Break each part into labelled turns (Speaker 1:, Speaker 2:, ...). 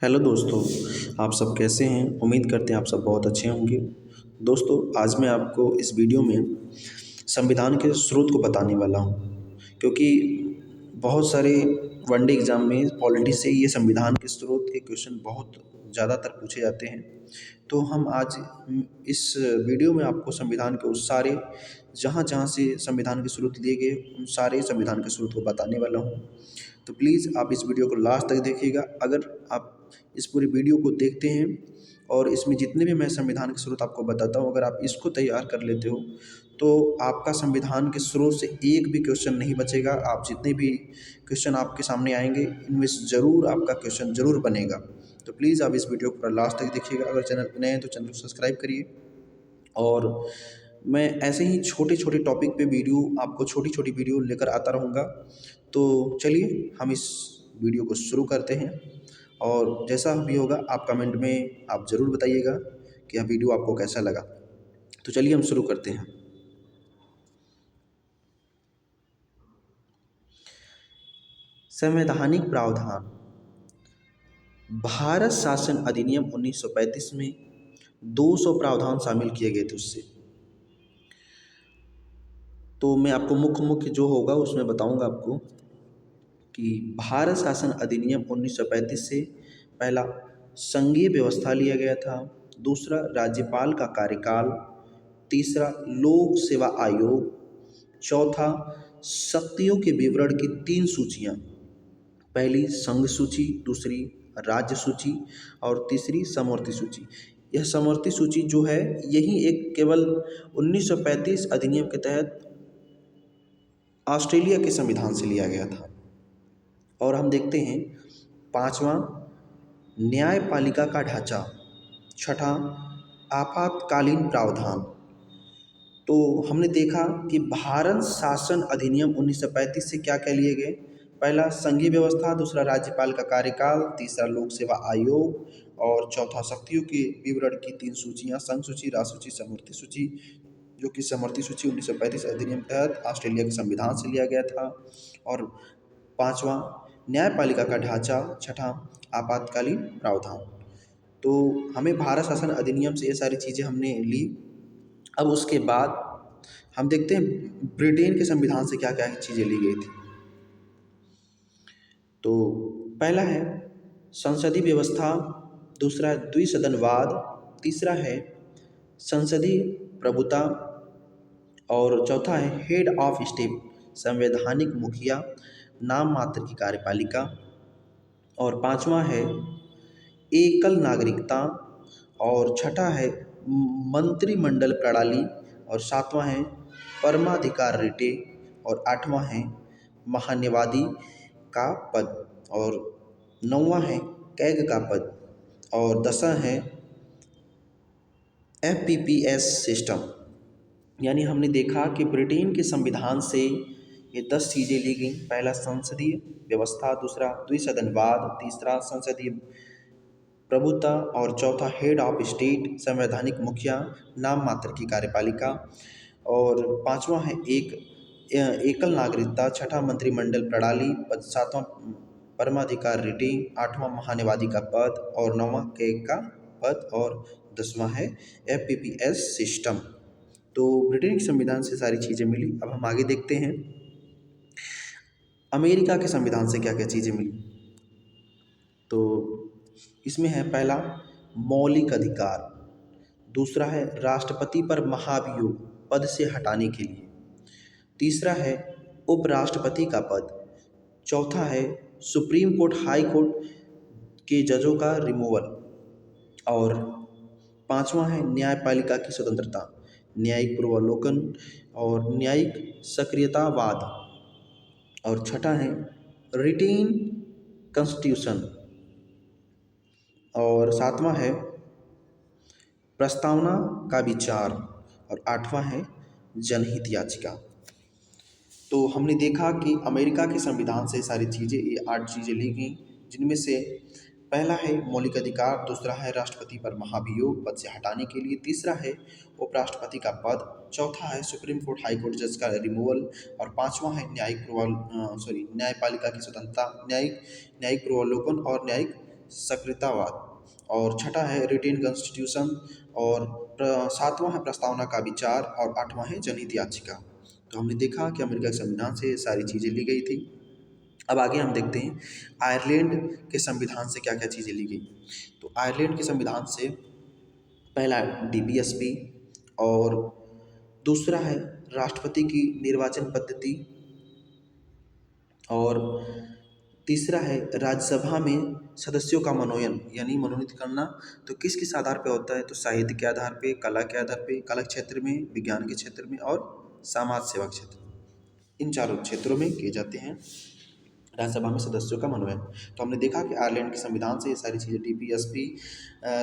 Speaker 1: Hello दोस्तों, आप सब कैसे हैं? उम्मीद करते हैं आप सब बहुत अच्छे होंगे। दोस्तों, आज मैं आपको इस वीडियो में संविधान के स्रोत को बताने वाला हूँ, क्योंकि बहुत सारे वनडे एग्ज़ाम में पॉलिटी से ये संविधान के स्रोत के क्वेश्चन बहुत ज़्यादातर पूछे जाते हैं। तो हम आज इस वीडियो में आपको संविधान के उस सारे जहाँ-जहाँ से संविधान के स्रोत लिए गए, उन सारे संविधान के स्रोत को बताने वाला हूँ। तो प्लीज़ आप इस वीडियो को लास्ट तक देखिएगा। अगर आप इस पूरी वीडियो को देखते हैं और इसमें जितने भी मैं संविधान के स्रोत आपको बताता हूँ, अगर आप इसको तैयार कर लेते हो तो आपका संविधान के स्रोत से एक भी क्वेश्चन नहीं बचेगा। आप जितने भी क्वेश्चन आपके सामने आएंगे, इनमें से ज़रूर आपका क्वेश्चन ज़रूर बनेगा। तो प्लीज़ आप इस वीडियो को पूरा लास्ट तक देखिएगा। अगर चैनल पर नए हैं तो चैनल को सब्सक्राइब करिए। और मैं ऐसे ही छोटे-छोटे टॉपिक पे वीडियो आपको छोटी-छोटी वीडियो लेकर आता रहूँगा। तो चलिए हम इस वीडियो को शुरू करते हैं, और जैसा भी होगा आप कमेंट में आप ज़रूर बताइएगा कि यह वीडियो आपको कैसा लगा। तो चलिए हम शुरू करते हैं। संवैधानिक प्रावधान। भारत शासन अधिनियम 1935 में 200 प्रावधान शामिल किए गए थे उससे। तो मैं आपको मुख्य मुख्य जो होगा उसमें बताऊंगा आपको कि भारत शासन अधिनियम 1935 से पहला संघीय व्यवस्था लिया गया था, दूसरा राज्यपाल का कार्यकाल, तीसरा लोक सेवा आयोग, चौथा शक्तियों के विवरण की 3 सूचियाँ, पहली संघ सूची, दूसरी राज्य सूची और तीसरी समवर्ती सूची। यह समवर्ती सूची जो है, यही एक केवल 1935 अधिनियम के तहत ऑस्ट्रेलिया के संविधान से लिया गया था। और हम देखते हैं पांचवा न्यायपालिका का ढांचा, छठा आपातकालीन प्रावधान। तो हमने देखा कि भारत शासन अधिनियम 1935 से क्या क्या लिए गए, पहला संघीय व्यवस्था, दूसरा राज्यपाल का कार्यकाल, तीसरा लोक सेवा आयोग और चौथा शक्तियों के विवरण की 3 सूचियाँ, संघ सूची, राज्य सूची, समवर्ती सूची, जो कि समवर्ती सूची 1935 अधिनियम के तहत ऑस्ट्रेलिया के संविधान से लिया गया था। और पांचवा न्यायपालिका का ढांचा, छठा आपातकालीन प्रावधान। तो हमें भारत शासन अधिनियम से ये सारी चीज़ें हमने ली। अब उसके बाद हम देखते हैं ब्रिटेन के संविधान से क्या क्या चीज़ें ली गई थी। तो पहला है संसदीय व्यवस्था, दूसरा है द्विसदनवाद, तीसरा है संसदीय प्रभुता और चौथा है हेड ऑफ स्टेट, संवैधानिक मुखिया, नाम मात्र की कार्यपालिका, और पांचवा है एकल नागरिकता, और छठा है मंत्रिमंडल प्रणाली, और सातवां है परमाधिकार रिटे, और आठवां है महान्यायवादी का पद, और नौवां है कैग का पद, और 10वां है FPPS सिस्टम। यानी हमने देखा कि ब्रिटेन के संविधान से ये 10 चीज़ें ली गई। पहला संसदीय व्यवस्था, दूसरा द्विसदनवाद, तीसरा संसदीय प्रभुता और चौथा हेड ऑफ स्टेट, संवैधानिक मुखिया, नाम मात्र की कार्यपालिका, और पांचवा है एकल नागरिकता, छठा मंत्रिमंडल प्रणाली, सातवां परमाधिकार रिटे, आठवां महान्यायवादी का पद और नौवां कैग का पद, और 10वां है FPPS सिस्टम। तो ब्रिटेन के संविधान से सारी चीज़ें मिली। अब हम आगे देखते हैं अमेरिका के संविधान से क्या क्या चीज़ें मिली। तो इसमें है पहला मौलिक अधिकार, दूसरा है राष्ट्रपति पर महाभियोग पद से हटाने के लिए, तीसरा है उपराष्ट्रपति का पद, चौथा है सुप्रीम कोर्ट हाई कोर्ट के जजों का रिमूवल, और पांचवा है न्यायपालिका की स्वतंत्रता, न्यायिक पूर्वावलोकन और न्यायिक सक्रियतावाद, और छठा है रिटेन कॉन्स्टिट्यूशन, और सातवां है प्रस्तावना का विचार, और आठवां है जनहित याचिका। तो हमने देखा कि अमेरिका के संविधान से सारी चीज़ें, ये 8 चीज़ें ली गई, जिनमें से पहला है मौलिक अधिकार, दूसरा है राष्ट्रपति पर महाभियोग पद से हटाने के लिए, तीसरा है उपराष्ट्रपति का पद, चौथा है सुप्रीम कोर्ट हाई कोर्ट जज का रिमूवल, और पांचवा है न्यायपालिका की स्वतंत्रता, न्यायिक पूर्वावलोकन और न्यायिक सक्रियतावाद, और छठा है रिटेन कॉन्स्टिट्यूशन, और सातवां है प्रस्तावना का विचार, और आठवां है जनहित याचिका। तो हमने देखा कि अमेरिका के संविधान से ये सारी चीज़ें ली गई थी। अब आगे हम देखते हैं आयरलैंड के संविधान से क्या क्या चीज़ें ली गई। तो आयरलैंड के संविधान से पहला DPSP, और दूसरा है राष्ट्रपति की निर्वाचन पद्धति, और तीसरा है राज्यसभा में सदस्यों का मनोनयन यानी मनोनीत करना। तो किस किस आधार पे होता है, तो साहित्य के आधार पे, कला के आधार पे, कला क्षेत्र में, विज्ञान के क्षेत्र में, और समाज सेवा क्षेत्र में, इन चारों क्षेत्रों में किए जाते हैं राज्यसभा में सदस्यों का मनोनयन। तो हमने देखा कि आयरलैंड के संविधान से ये सारी चीज़ें DPSP,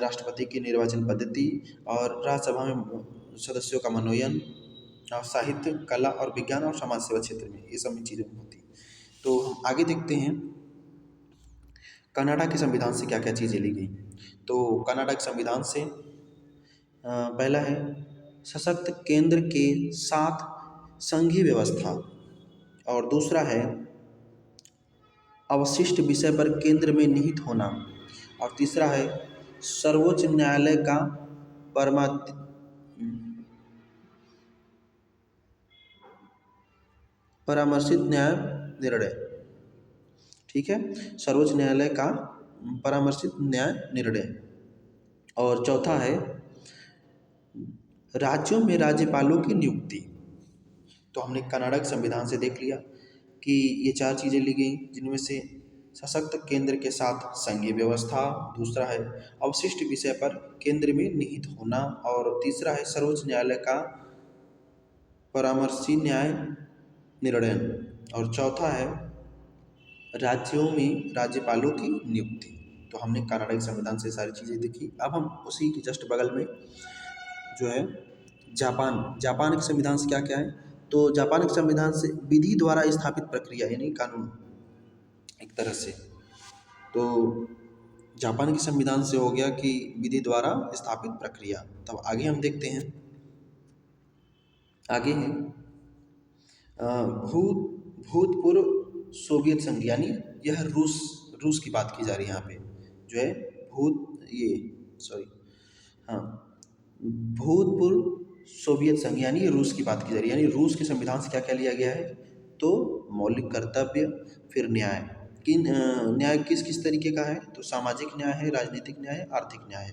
Speaker 1: राष्ट्रपति की निर्वाचन पद्धति, और राज्यसभा में सदस्यों का मनोनयन, और साहित्य, कला और विज्ञान और समाज सेवा क्षेत्र में, ये सब चीज़ें होती हैं। तो हम आगे देखते हैं कनाडा के संविधान से क्या क्या चीज़ें ली गई। तो कनाडा के संविधान से पहला है सशक्त केंद्र के साथ संघीय व्यवस्था, और दूसरा है अवशिष्ट विषय पर केंद्र में निहित होना, और तीसरा है सर्वोच्च न्यायालय का परामर्शित न्याय निर्णय। ठीक है, सर्वोच्च न्यायालय का परामर्शित न्याय निर्णय। और चौथा है राज्यों में राज्यपालों की नियुक्ति। तो हमने कनाडा के संविधान से देख लिया कि ये चार चीज़ें ली गई, जिनमें से सशक्त केंद्र के साथ संघीय व्यवस्था, दूसरा है अवशिष्ट विषय पर केंद्र में निहित होना, और तीसरा है सर्वोच्च न्यायालय का परामर्शी न्याय निर्णय, और चौथा है राज्यों में राज्यपालों की नियुक्ति। तो हमने कनाडा के संविधान से सारी चीज़ें देखी। अब हम उसी के जस्ट बगल में जो है जापान के संविधान से क्या क्या है। तो जापान के संविधान से विधि द्वारा स्थापित प्रक्रिया यानी कानून एक तरह से। तो जापान के संविधान से हो गया कि विधि द्वारा स्थापित प्रक्रिया। तब आगे हम देखते हैं, आगे है भूतपूर्व सोवियत संघ, यानी यह रूस की बात की जा रही है यहाँ पे, जो है भूतपूर्व सोवियत संघ यानी रूस की बात की जा रही है। यानी रूस के संविधान से क्या क्या लिया गया है, तो मौलिक कर्तव्य, फिर न्याय, न्याय किस किस तरीके का है, तो सामाजिक न्याय है, राजनीतिक न्याय है, आर्थिक न्याय है।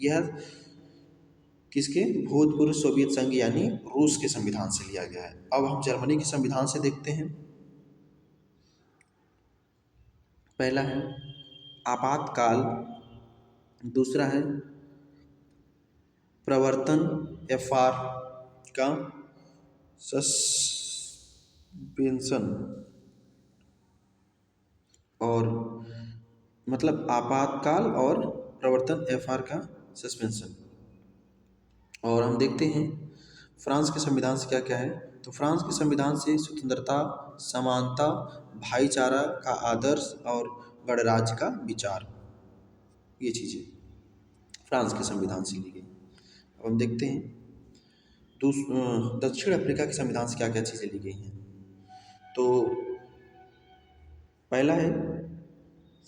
Speaker 1: यह किसके, भूतपूर्व सोवियत संघ यानी रूस के संविधान से लिया गया है। अब हम जर्मनी के संविधान से देखते हैं। पहला है आपातकाल, दूसरा है प्रवर्तन FR का सस्पेंशन, और मतलब आपातकाल और प्रवर्तन FR का सस्पेंशन। और हम देखते हैं फ्रांस के संविधान से क्या क्या है। तो फ्रांस के संविधान से स्वतंत्रता, समानता, भाईचारा का आदर्श और गणराज्य का विचार, ये चीज़ें फ्रांस के संविधान से ली गई। अब हम देखते हैं दक्षिण अफ्रीका के संविधान से क्या क्या चीज़ें ली गई हैं। तो पहला है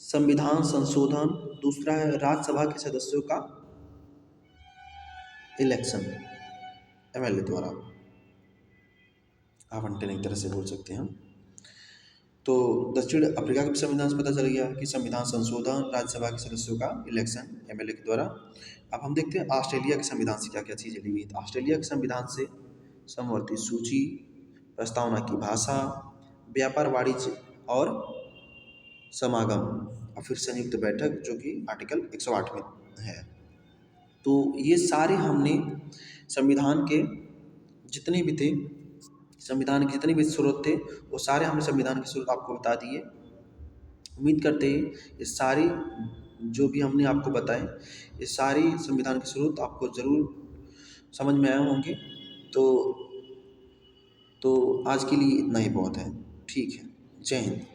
Speaker 1: संविधान संशोधन, दूसरा है राज्यसभा के सदस्यों का इलेक्शन MLA द्वारा, आवंटन एक तरह से बोल सकते हैं हम। तो दक्षिण अफ्रीका के संविधान से पता चल गया कि संविधान संशोधन, राज्यसभा के सदस्यों का इलेक्शन MLA के द्वारा। अब हम देखते हैं ऑस्ट्रेलिया के संविधान से क्या क्या चीज़ें ली गई। तो ऑस्ट्रेलिया के संविधान से समवर्ती सूची, प्रस्तावना की भाषा, व्यापार, वाणिज्य और समागम, और फिर संयुक्त बैठक जो कि आर्टिकल 108 में है। तो ये सारे हमने संविधान के जितने भी थे, संविधान के जितने भी स्रोत थे, वो सारे हमने संविधान के स्रोत आपको बता दिए। उम्मीद करते हैं ये सारी जो भी हमने आपको बताए, ये सारी संविधान के स्रोत आपको ज़रूर समझ में आए होंगे। तो आज के लिए इतना ही बहुत है। ठीक है, जय हिंद।